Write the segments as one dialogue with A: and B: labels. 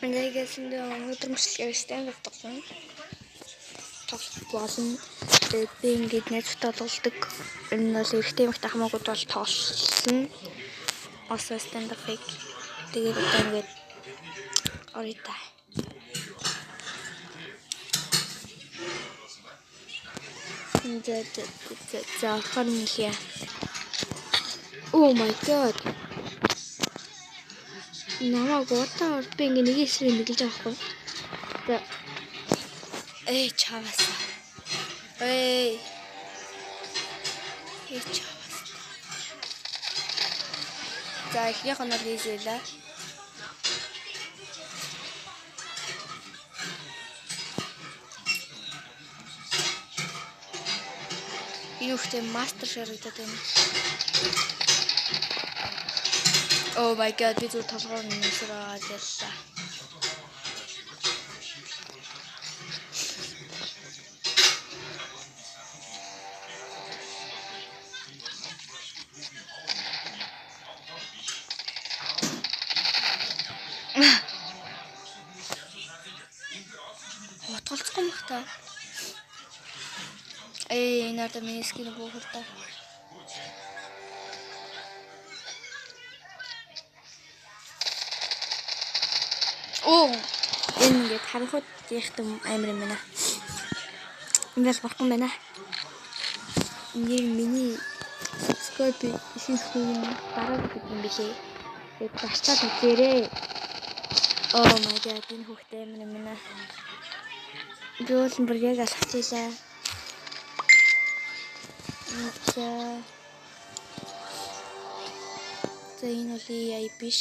A: Нэгээс өнөөдөр мөчлөгээр stand-up тоглоно. Тоглоно. Би ингээд найзтай тоглодог. Энэ бол эрэгтэй эмэгтэй хамаагүй бол тоглосон. Осоо stand-up-ыг тэгээд ингээд оройта. За хонлия. Oh my god. Намаа готоор би ингээ нэг эсрэг мэдлж байгаа хгүй. За. Чаваас. Чаваас. За ихнийх нь бол ийзэлээ. Энэ үхтэй мастер шарагдаад байна. Oh my god, би зөв толгоор нэмсраа ажиллаа. Утгалцсан байх та. Энэд миний скин буухтай. Энэ ингээд харахад яхтам амар юм байна. Ингээд бархан байна. Миний subscribe ихэнх хүн бараг гэдэг юм билээ. Тэгээд бачаад үзээрэй. Oh my god, энэ хүүхдээ амар юм байна. Би бол бүр яг алхацлаа. За энэ бол яа биш.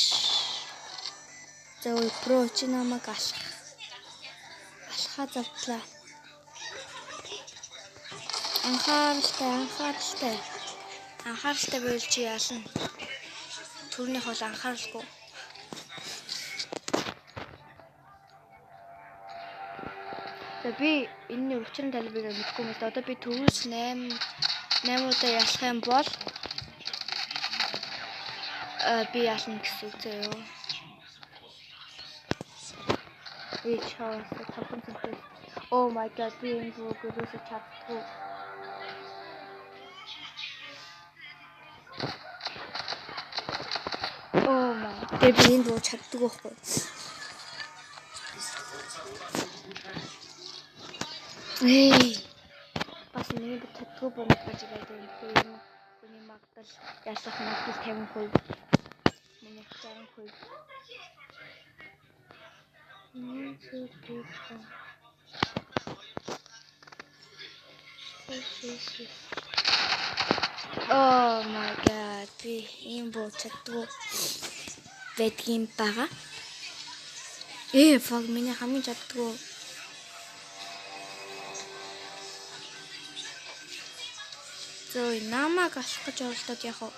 A: За про чи намайг алхаа завтлаа. Анхааралтай байж чи яална. Төрнийх бол анхааралгүй. За би энэ өвчин талбайг мэдгүй юм л да. Одоо би төвөөс 8 удаа ялах юм бол би ялна гэсэн үг заяа. Чаваас тавхан цэнтэй. Oh my god, би энэ бүгөөс чаддгүй. Oh my. Би энэ бүг чаддгүй байхгүй. Бас нэг чаддгүй бомж гэж байдаг юм. Хүний магадл ялах магадл 50%. Миний 60%. Oh my god, би ийм бод чаддгүй байдгийн байгаа. Фог миний хамгийн чаддгүй. Зөө намайг алах гэж оролдоод яах вэ?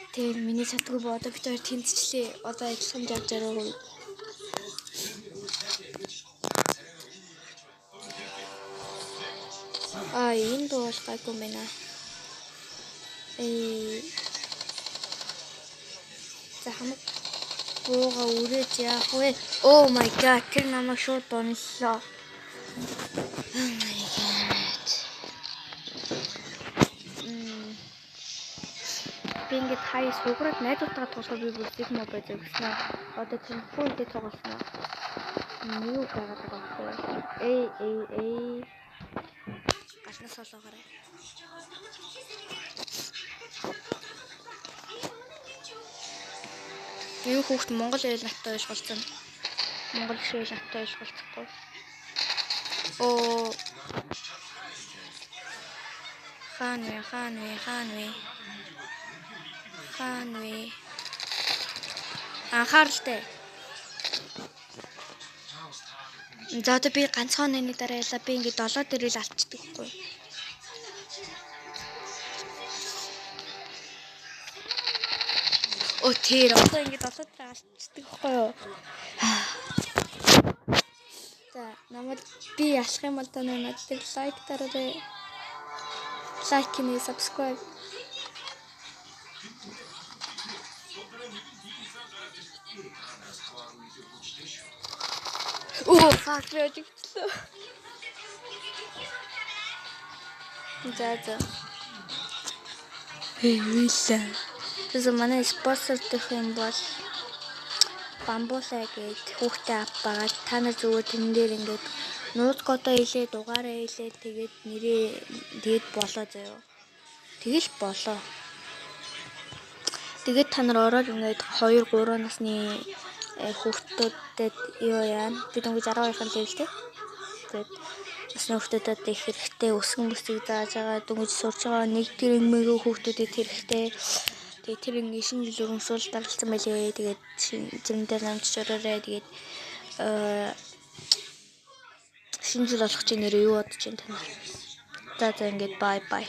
A: Тэр миний чаддгүй бодоо бид хоёр тэнцчлээ. Одоо адилхан 60%. Энэ бол гайгүй мэнэ. За хамаг бууга үрэж яах вэ? Oh my god, тэр намайг шууд донлоо. Oh my god. Би ингээд хай сугараад найзуудтайгаа тоглоход би бүр зиг мобай зөвгснөө. Одоо тэр фулдээ тоглосноо. Юу гараад байгаа вэ? Гашнаас олоогоорой. Энэ хүүхд Монгол эл наттай ойлголцсон. Монгол шил наттай ойлголцохгүй. Ханвэ. Анхааралтай. За одоо би ганцхан нэг дараа ялаа. Би ингээд 7 дээрээ л алчдаг хгүй. Тэр одоо ингээд 7 дээр алчдаг хгүй юу? За намайг би ялах юм бол та надад лайк дараарай. Лайк and subscribe. Оо, fuck би ажигчлаа. За. Хэвлээ. Тэгэхээр манай спонсордох юм бол Бамбулаа гээд хүүхдээ авбагаад та нар зүгээр тэн дээр ингээд нууц кодоо хэлээ, дугаараа хэлээ, тэгээд нэрээ тэгээд болоо заяа. Тэгэл болоо. Тэгээд та нар ороод ингээд 2 3 насны хүүхдүүдэд юу яана? Бид ингээд 12-ын левелтэй. Тэгээд насны хүүхдүүдэд их хэрэгтэй өсгөн бүсийг зааж байгаа дүнгийн сурж байгаа нэг тэр эмээгөө хүүхдүүдэд хэрэгтэй. Тэгээд тэр ингээд шинэ жил өрнөсөл даралцсан байлээ. Тэгээд зэмдээ намжиж ороорой. Тэгээд шинэ жил болох чинь нэр юу бодож байна та нар? За ингээд бай.